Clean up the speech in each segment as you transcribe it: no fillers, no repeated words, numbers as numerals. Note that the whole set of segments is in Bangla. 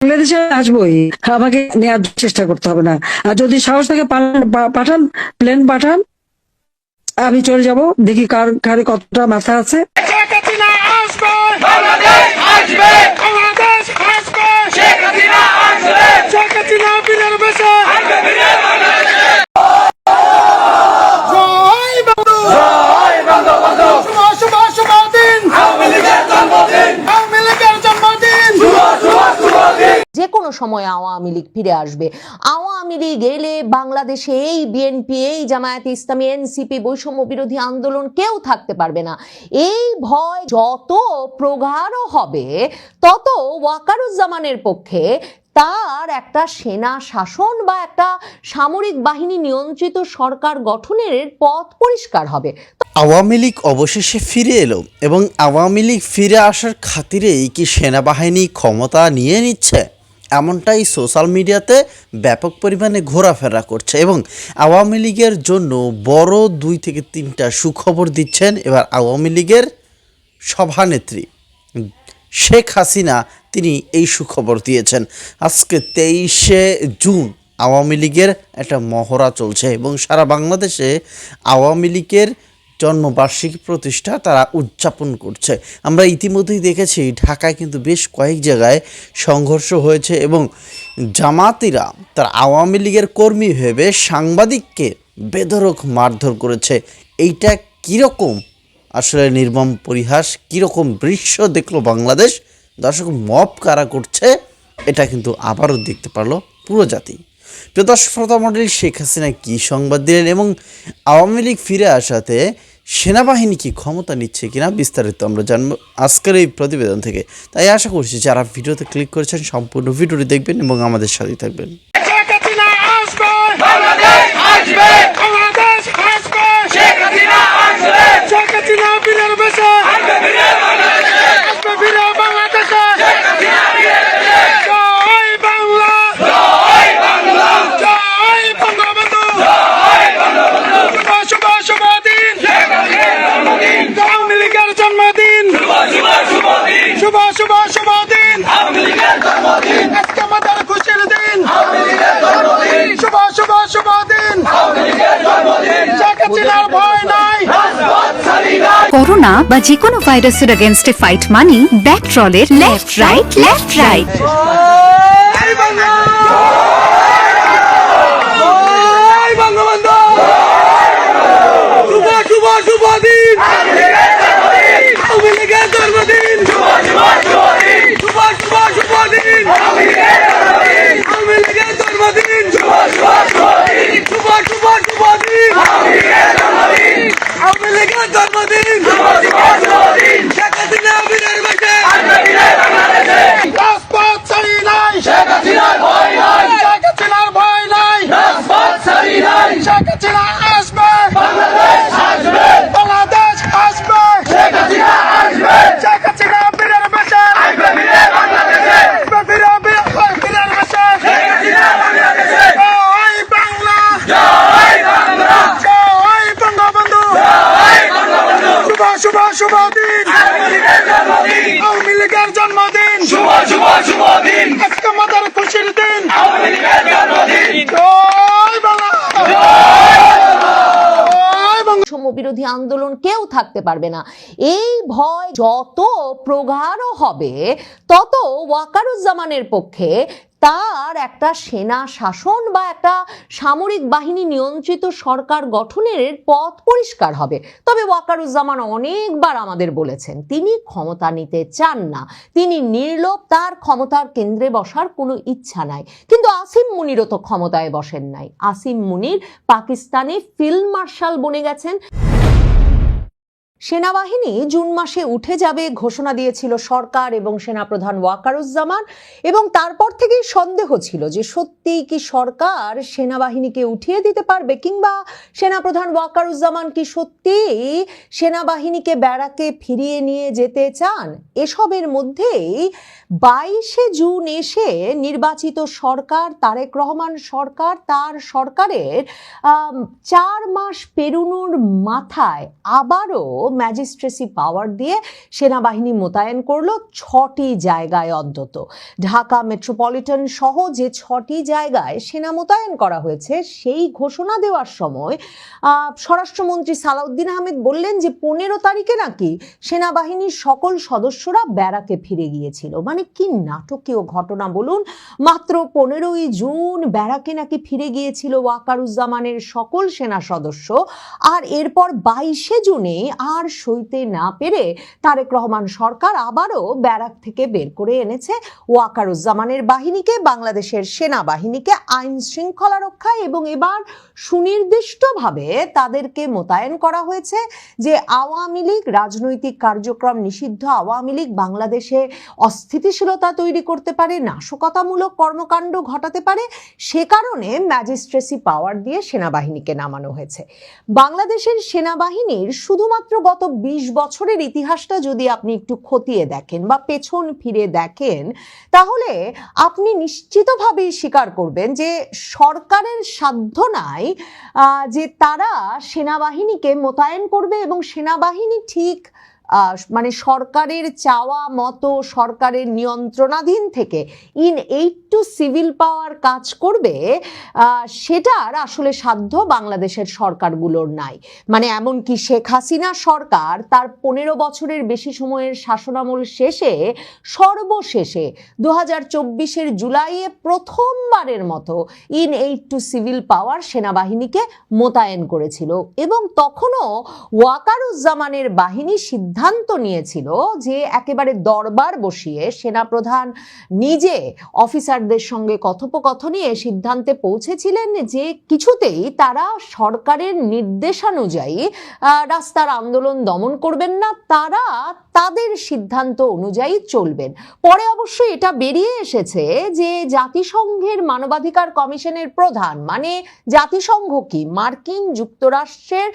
বাংলাদেশে আসবোই, আমাকে নেওয়ার চেষ্টা করতে হবে না। আর যদি সাহস থাকে পাঠান, প্লেন পাঠান, আমি চলে যাব, দেখি কার কারে কতটা মাথা আছে। যে কোনো সময় আওয়ামী লীগ ফিরে আসবে। আওয়ামী লীগ এলে বাংলাদেশে এই বিএনপি, এই জামায়াত ইসলামী, এনসিপি, বৈষম্য বিরোধী আন্দোলন কেউ থাকতে পারবে না। এই ভয় যত প্রগাঢ় হবে তত ওয়াকারুজ্জামানের পক্ষে তার একটা সেনা শাসন বা একটা সামরিক বাহিনী নিয়ন্ত্রিত সরকার গঠনের পথ পরিষ্কার হবে। আওয়ামী লীগ অবশেষে ফিরে এলো এবং আওয়ামী লীগ ফিরে আসার খাতিরেই কি সেনাবাহিনী ক্ষমতা নিয়ে নিচ্ছে, এমনটাই সোশ্যাল মিডিয়াতে ব্যাপক পরিমাণে ঘোরাফেরা করছে। এবং আওয়ামী লীগের জন্য বড় 2 থেকে 3টা সুখবর দিচ্ছেন এবার আওয়ামী লীগের সভানেত্রী শেখ হাসিনা। তিনি এই সুখবর দিয়েছেন। আজকে 23শে জুন আওয়ামী লীগের একটা মহড়া চলছে এবং সারা বাংলাদেশে আওয়ামী লীগের জন্মবার্ষিকী প্রতিষ্ঠা তারা উদযাপন করছে। আমরা ইতিমধ্যেই দেখেছি ঢাকায় কিন্তু বেশ কয়েক জায়গায় সংঘর্ষ হয়েছে এবং জামাতিরা তার আওয়ামী লীগের কর্মী ভেবে সাংবাদিককে বেধড়ক মারধর করেছে। এইটা কীরকম আসলে নির্মম পরিহাস, কীরকম দৃশ্য দেখলো বাংলাদেশ, দর্শক মব কারা করছে এটা কিন্তু আবারও দেখতে পারলো পুরো জাতি। প্রিয় দর্শক শ্রোতা মণ্ডলী, শেখ হাসিনা কী সংবাদ দিলেন এবং আওয়ামী লীগ ফিরে আসাতে সেনাবাহিনী কি ক্ষমতা নিচ্ছে কিনা বিস্তারিত আমরা জানবো আজকের এই প্রতিবেদন থেকে। তাই আশা করছি যারা ভিডিওতে ক্লিক করেছেন সম্পূর্ণ ভিডিওটি দেখবেন এবং আমাদের সাথে থাকবেন। করোনা বা যে কোনো ভাইরাসের এগেইনস্টে ফাইট মানি ব্যাকট্রলের লেফট রাইট লেফট রাইট। বিরোধী আন্দোলন কেউ থাকতে পারবে না। এই ভয় যত প্রগাঢ় হবে তত ওয়াকারুজ্জামানের পক্ষে তার একটা সেনা শাসন বা একটা সামরিক বাহিনী নিয়ন্ত্রিত সরকার গঠনের পথ পরিষ্কার হবে। তবে ওয়াকারুজ্জামান অনেকবার আমাদের বলেছেন তিনি ক্ষমতা নিতে চান না, তিনি নির্লোভ, তার ক্ষমতার কেন্দ্রে বসার কোনো ইচ্ছা নাই। কিন্তু আসিম মুনিরও তো ক্ষমতায় বসেন নাই। আসিম মুনির পাকিস্তানে ফিল্ড মার্শাল বনে গেছেন। সেনাবাহিনী জুন মাসে উঠে যাবে ঘোষণা দিয়েছিল সরকার এবং সেনাপ্রধান ওয়াকারুজ্জামান, এবং তারপর থেকেই সন্দেহ ছিল যে সত্যিই কি সরকার সেনাবাহিনীকে উঠিয়ে দিতে পারবে, কিংবা সেনাপ্রধান ওয়াকারুজ্জামান কি সত্যিই সেনাবাহিনীকে ব্যারাকে ফিরিয়ে নিয়ে যেতে চান। এসবের মধ্যেই 22শে জুন এসে নির্বাচিত সরকার, তারেক রহমান সরকার, তার সরকারের 4 মাস পেরোনোর মাথায় আবারও ম্যাজিস্ট্রেসি পাওয়ার দিয়ে সেনাবাহিনী মোতায়েন করলো 6টি জায়গায় অন্তত। ঢাকা মেট্রোপলিটন সহ যে 6টি জায়গায় সেনা মোতায়েন করা হয়েছে সেই ঘোষণা দেওয়ার সময় স্বরাষ্ট্রমন্ত্রী সালাউদ্দিন আহমেদ বললেন যে 15 তারিখে নাকি সেনাবাহিনীর সকল সদস্যরা ব্যারাকে ফিরে গিয়েছিল। মানে কি নাটকীয় ঘটনা বলুন! মাত্র 15ই জুন ব্যারাকে নাকি ফিরে গিয়েছিল ওয়াকারুজ্জামানের সকল সেনা সদস্য, আর এরপর 22শে জুনে আর সইতে না পেরে তারেক রহমান সরকার আবারও ব্যারাক থেকে বের করে এনেছে ওয়াকারুজ্জামানের বাহিনীকে, বাংলাদেশের সেনাবাহিনীকে আইন শৃঙ্খলা রক্ষায়, এবং এবার সুনির্দিষ্টভাবে তাদেরকে মোতায়েন করা হয়েছে যে আওয়ামী লীগ, রাজনৈতিক কার্যক্রম নিষিদ্ধ আওয়ামী লীগ বাংলাদেশে অস্থিতিশীলতা তৈরি করতে পারে, নাশকতামূলক কর্মকাণ্ড ঘটাতে পারে, সে কারণে ম্যাজিস্ট্রেসি পাওয়ার দিয়ে সেনাবাহিনীকে নামানো হয়েছে। বাংলাদেশের সেনাবাহিনীর শুধুমাত্র গত 20 বছরের ইতিহাসটা যদি আপনি একটু খতিয়ে দেখেন বা পেছন ফিরে দেখেন, তাহলে আপনি নিশ্চিতভাবেই স্বীকার করবেন যে সরকারের সাধ্য নাই যে তারা সেনাবাহিনীকে মোতায়েন করবে এবং সেনাবাহিনী ঠিক মানে সরকারের চাওয়া মতো সরকারের নিয়ন্ত্রণাধীন থেকে টু সিভিল পাওয়ার কাজ করবে, সেটার আসলে সাধ্য বাংলাদেশের সরকারগুলোর নাই। মানে এমনকি শেখ হাসিনা সরকার তার 15 বছরের বেশি সময়ের শাসনামল শেষে সর্বশেষে 2024-এর জুলাইয়ে প্রথমবারের মতো টু সিভিল পাওয়ার সেনাবাহিনীকে মোতায়েন করেছিল, এবং তখনও ওয়াকারুজ্জামানের বাহিনী সিদ্ধান্ত নিয়েছিল যে একেবারে দরবার বসিয়ে সেনাপ্রধান নিজে অফিসারদের সঙ্গে কথোপকথনে সিদ্ধান্তে পৌঁছেছিলেন যে কিছুতেই তারা সরকারের নির্দেশানুযায়ী রাস্তার আন্দোলন দমন করবেন না, তারা তাদের সিদ্ধান্ত অনুযায়ী চলবেন। পরে অবশ্যই এটা বেরিয়ে এসেছে যে জাতিসংঘের মানবাধিকার কমিশনের প্রধান, মানে জাতিসংঘ কি, মার্কিন যুক্তরাষ্ট্রের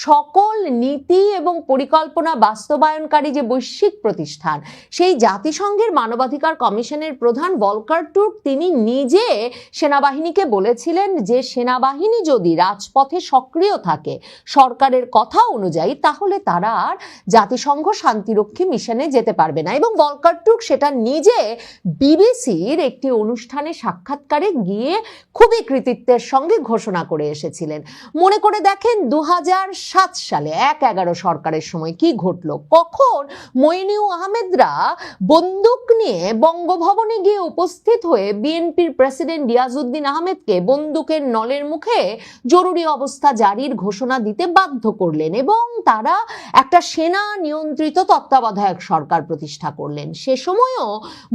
সকল নীতি এবং পরিকল্পনা বাস্তবায়নকারী যে বৈশ্বিক প্রতিষ্ঠান, সেই জাতিসংঘের মানবাধিকার কমিশনের প্রধান ভলকার টুর্ক তিনি নিজে সেনাবাহিনীকে বলেছিলেন যে সেনাবাহিনী যদি রাজপথে সক্রিয় থাকে সরকারের কথা অনুযায়ী, তাহলে তারা আর জাতিসংঘ শান্তিরক্ষী মিশনে যেতে পারবে না। এবং ভলকার টুর্ক সেটা নিজে বিবিসির একটি অনুষ্ঠানে সাক্ষাৎকারে গিয়ে খুবই কৃতিত্বের সঙ্গে ঘোষণা করে এসেছিলেন। মনে করে দেখেন 2007 সালে 1/11 সরকারের সময় কি ঘটলো, কখন মইনু আহমেদরা বন্দুক নিয়ে বঙ্গভবনে গিয়ে উপস্থিত হয়ে বিএনপির প্রেসিডেন্ট রিয়াজউদ্দিন আহমেদকে বন্দুকের নলের মুখে জরুরি অবস্থা জারির ঘোষণা দিতে বাধ্য করলেন, এবং তারা একটা সেনা নিয়ন্ত্রিত তত্ত্বাবধায়ক সরকার প্রতিষ্ঠা করলেন। সে সময়ও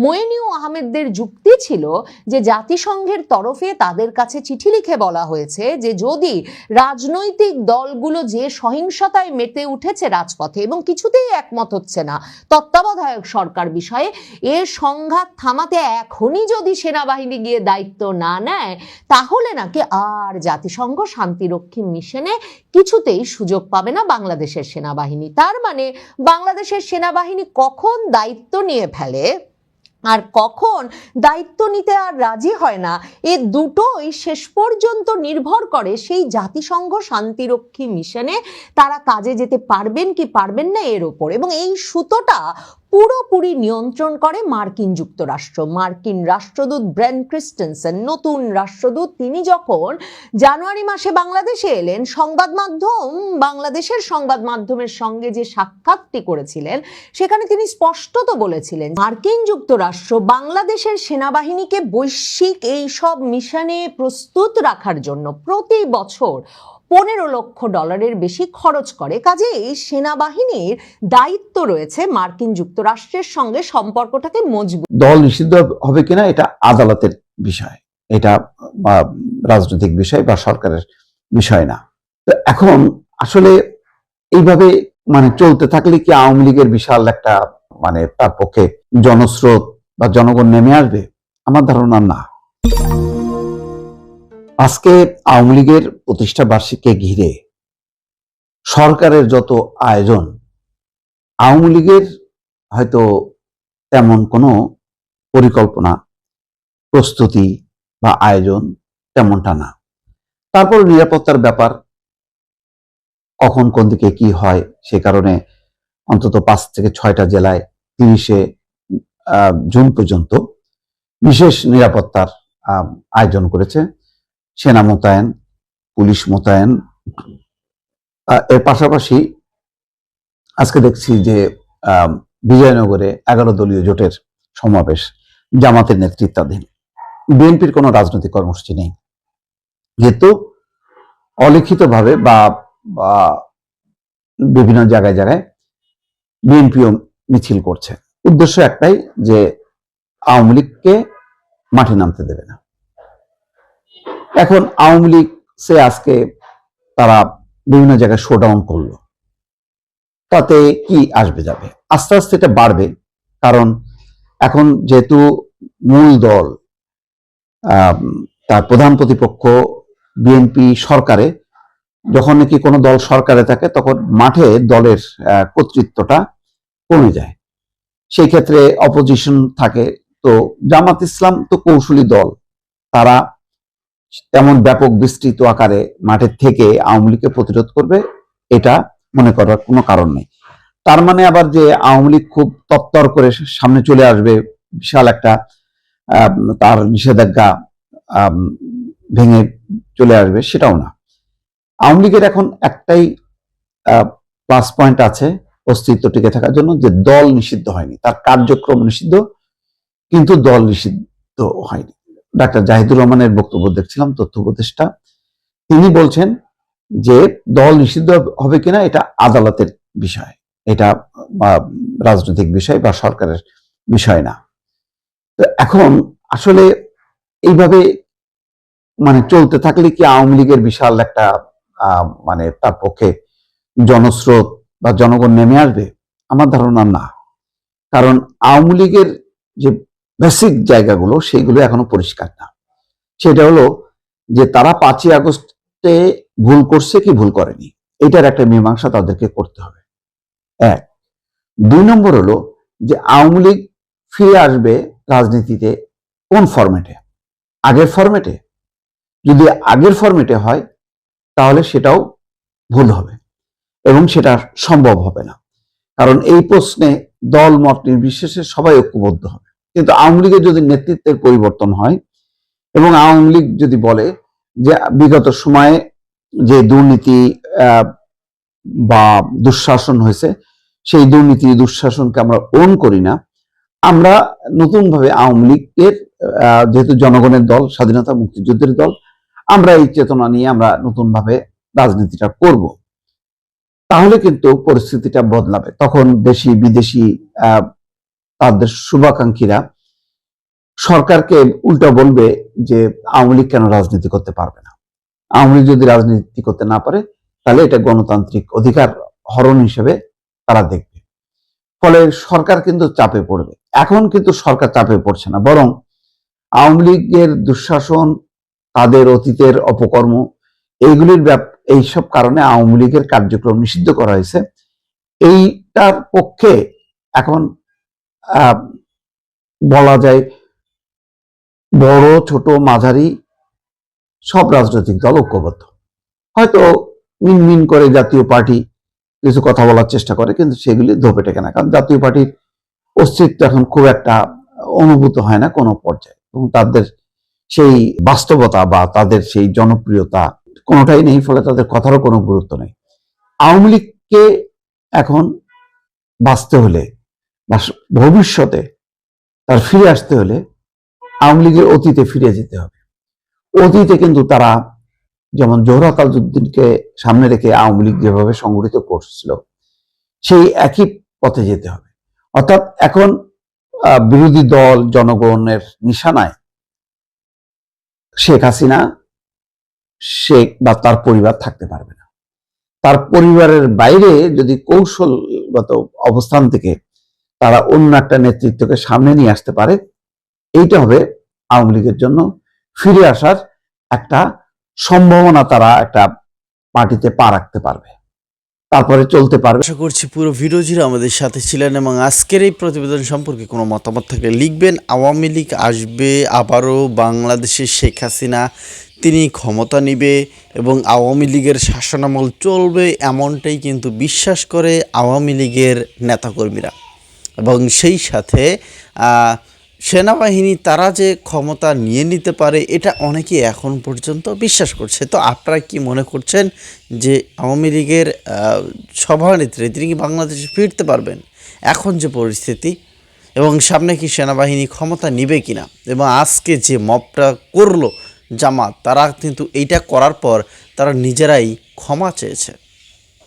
মইনু আহমেদদের যুক্তি ছিল যে জাতিসংঘের তরফে তাদের কাছে চিঠি লিখে বলা হয়েছে যে যদি রাজনৈতিক দলগুলো যে সহিংসতায় মেতে উঠেছে রাজপথে এবং কিছুতেই একমত হচ্ছে না তত্ত্বাবধায়ক সরকার বিষয়ে, এর সংঘাত থামাতে এখনই যদি সেনাবাহিনী গিয়ে দায়িত্ব না নেয়, তাহলে নাকি আর জাতিসংঘ শান্তিরক্ষী মিশনে কিছুতেই সুযোগ পাবে না বাংলাদেশের সেনাবাহিনী। তার মানে বাংলাদেশের সেনাবাহিনী কখন দায়িত্ব নিয়ে ফেলে আর কখন দায়িত্ব নিতে আর রাজি হয় না, এ দুটোই শেষ পর্যন্ত নির্ভর করে সেই জাতিসংঘ শান্তিরক্ষী মিশনে তারা কাজে যেতে পারবেন কি পারবেন না এর ওপর। এবং এই সুতোটা পুরোপুরি নিয়ন্ত্রণ করে মার্কিন যুক্তরাষ্ট্র। মার্কিন রাষ্ট্রদূত ব্রেন ক্রিস্টেনসেন, নতুন রাষ্ট্রদূত, তিনি যখন জানুয়ারি মাসে বাংলাদেশে এলেন, বাংলাদেশের সংবাদ মাধ্যমের সঙ্গে যে সাক্ষাৎটি করেছিলেন সেখানে তিনি স্পষ্টত বলেছিলেন মার্কিন যুক্তরাষ্ট্র বাংলাদেশের সেনাবাহিনীকে বৈশ্বিক এই সব মিশনে প্রস্তুত রাখার জন্য প্রতি বছর $15 লক্ষ বেশি খরচ করে। কাজেই সেনাবাহিনীর দায়িত্ব রয়েছে মার্কিন যুক্তরাষ্ট্রের সঙ্গে সম্পর্কটাকে মজবুত। দল নিষিদ্ধ হবে কিনা এটা আদালতের বিষয়, এটা রাজনৈতিক বিষয় বা সরকারের বিষয় না। তো এখন আসলে এইভাবে চলতে থাকলে কি আওয়ামী লীগের বিশাল একটা তার পক্ষে জনস্রোত বা জনগণ নেমে আসবে? আমার ধারণা না। আজকে আওয়ামী লীগের প্রতিষ্ঠা বার্ষিকীকে ঘিরে সরকারের যত আয়োজন, আওয়ামী লীগের হয়তো তেমন কোনো পরিকল্পনা, প্রস্তুতি বা আয়োজন তেমনটা না। তারপর নিরাপত্তার ব্যাপার, কখন কোন দিকে কি হয় সে কারণে অন্তত 5 থেকে 6টা জেলায় 30শে জুন পর্যন্ত বিশেষ নিরাপত্তার আয়োজন করেছে। সেনা মোতায়েন, পুলিশ মোতায়েন। এর পাশাপাশি আজকে দেখছি যে বিজয়নগরে 11 দলীয় জোটের সমাবেশ, জামাতের নেতৃত্বাধীন। বিএনপির কোনো রাজনৈতিক কর্মসূচি নেই, যেহেতু অলিখিতভাবে বা বিভিন্ন জায়গায় জায়গায় বিএনপিও মিছিল করছে। উদ্দেশ্য একটাই, যে আওয়ামী লীগকে মাঠে নামতে দেবে না। এখন আওয়ামী লীগ সে আজকে তারা বিভিন্ন জায়গায় শোডাউন করলো, তাতে কি আসবে যাবে? আস্তে আস্তে এটা বাড়বে, কারণ এখন যেহেতু মূল দল তার প্রধান প্রতিপক্ষ বিএনপি সরকারে, যখন নাকি কোনো দল সরকারে থাকে তখন মাঠে দলের কর্তৃত্বটা কমে যায়। সেই ক্ষেত্রে অপোজিশন থাকে। তো জামাত ইসলাম তো কৌশলী দল, তারা তেমন ব্যাপক বিস্তৃত আকারে মাঠের থেকে আওয়ামী লীগকে প্রতিরোধ করবে এটা মনে করার কোনো কারণ নেই। তার মানে আবার যে আওয়ামী লীগ খুব তত্তর করে সামনে চলে আসবে, বিশাল একটা তার নিষেধাজ্ঞা ভেঙে চলে আসবে, সেটাও না। আওয়ামী লীগের এখন একটাই প্লাস পয়েন্ট আছে অস্তিত্ব টিকে থাকার জন্য, যে দল নিষিদ্ধ হয়নি, তার কার্যক্রম নিষিদ্ধ কিন্তু দল নিষিদ্ধ হয়নি। ডাক্তার জাহিদুর রহমানের বক্তব্য দেখছিলাম, তথ্য উপদেষ্টা, তিনি বলছেন যে দল নিষিদ্ধ হবে কিনা এটা আদালতের বিষয়, এটা রাজনৈতিক বিষয় বা সরকারের বিষয় না। তো এখন আসলে এইভাবে চলতে থাকলে কি আওয়ামী লীগের বিশাল একটা তার পক্ষে জনস্রোত বা জনগণ নেমে আসবে? আমার ধারণা না, কারণ আওয়ামী লীগের যে বেসিক জায়গাগুলো সেগুলো এখনো পরিষ্কার না। সেটা হলো যে তারা 5ই আগস্টে ভুল করছে কি ভুল করেনি, এটার একটা মীমাংসা তাদেরকে করতে হবে। 1। 2 নম্বর হলো যে আওয়ামী লীগ ফিরে আসবে রাজনীতিতে কোন ফরম্যাটে? আগের ফরম্যাটে? যদি আগের ফরম্যাটে হয় তাহলে সেটাও ভুল হবে এবং সেটা সম্ভব হবে না, কারণ এই প্রশ্নে দল মত নির্বিশেষে সবাই ঐক্যবদ্ধ হবে। কিন্তু আওয়ামী লীগের যদি নেতৃত্বের পরিবর্তন হয় এবং আওয়ামী লীগ যদি বলে যে বিগত সময়ে যে দুর্নীতি বা দুঃশাসন হয়েছে, সেই দুর্নীতি দুঃশাসনকে আমরা ওন করি না, আমরা নতুনভাবে আওয়ামী লীগের যেহেতু জনগণের দল, স্বাধীনতা মুক্তিযুদ্ধের দল, আমরা এই চেতনা নিয়ে আমরা নতুনভাবে রাজনীতিটা করব, তাহলে কিন্তু পরিস্থিতিটা বদলাবে। তখন দেশি বিদেশি তাদের শুভাকাঙ্ক্ষীরা সরকারকে উল্টা বলবে যে আওয়ামী লীগ কেন রাজনীতি করতে পারবে না। আওয়ামী লীগ যদি রাজনীতি করতে না পারে তাহলে এটা গণতান্ত্রিক অধিকার হরণ হিসেবে তারা দেখবে। ফলে সরকার কিন্তু চাপে পড়বে। এখন কিন্তু সরকার চাপে পড়ছে না, বরং আওয়ামী লীগের দুঃশাসন, তাদের অতীতের অপকর্ম, এইসব কারণে আওয়ামী লীগের কার্যক্রম নিষিদ্ধ করা হয়েছে। এইটার পক্ষে এখন বলা যায় বড় ছোট মাঝারি সব রাজনৈতিক দল ঐক্যবদ্ধ। হয়তো মিনমিন করে জাতীয় পার্টি কিছু কথা বলার চেষ্টা করে, কিন্তু সেগুলি ধোপে টেকে না, কারণ জাতীয় পার্টির অস্তিত্ব এখন খুব একটা অনুভূত হয় না কোনো পর্যায়ে, এবং তাদের সেই বাস্তবতা বা তাদের সেই জনপ্রিয়তা কোনোটাই নেই, ফলে তাদের কথারও কোনো গুরুত্ব নেই। আওয়ামী লীগকে এখন বাঁচতে হলে বা ভবিষ্যতে তার ফিরে আসতে হলে আওয়ামী লীগের অতীতে ফিরে যেতে হবে। অতীতে কিন্তু তারা যেমন জোহরা তাজউদ্দিনকে সামনে রেখে আওয়ামী লীগ যেভাবে সংগঠিত করছিল, সেই একই পথে যেতে হবে। অর্থাৎ এখন বিরোধী দল জনগণের নিশানায় শেখ হাসিনা, শেখ বা তার পরিবার থাকতে পারবে না। তার পরিবারের বাইরে যদি কৌশলগত অবস্থান থেকে তারা অন্য একটা নেতৃত্বকে সামনে নিয়ে আসতে পারে, এইটা হবে আওয়ামী লীগের জন্য ফিরে আসার একটা সম্ভাবনা। তারা একটা পার্টিতে পা রাখতে পারবে, তারপরে চলতে পারবে। আশা করছি পুরো ভিডিও জুড়ে আমাদের সাথে ছিলেন, এবং আজকের এই প্রতিবেদন সম্পর্কে কোনো মতামত থাকলে লিখবেন। আওয়ামী লীগ আসবে আবারও, বাংলাদেশে শেখ হাসিনা তিনি ক্ষমতা নিবে এবং আওয়ামী লীগের শাসনামল চলবে, এমনটাই কিন্তু বিশ্বাস করে আওয়ামী লীগের নেতাকর্মীরা। এবং সেই সাথে সেনাবাহিনী তারা যে ক্ষমতা নিয়ে নিতে পারে এটা অনেকে এখন পর্যন্ত বিশ্বাস করছে। তো আপনারা কি মনে করছেন যে আওয়ামী লীগের সভানেত্রী তিনি কি বাংলাদেশে ফিরতে পারবেন এখন যে পরিস্থিতি, এবং সামনে কি সেনাবাহিনী ক্ষমতা নিবে কিনা? এবং আজকে যে মবটা করলো জামাত, তারা কিন্তু এইটা করার পর তারা নিজেরাই ক্ষমা চেয়েছে।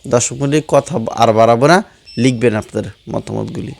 দর্শক মণ্ডলী, কথা আর বাড়াবো না, লিখবেন আপনাদের মতামতগুলি।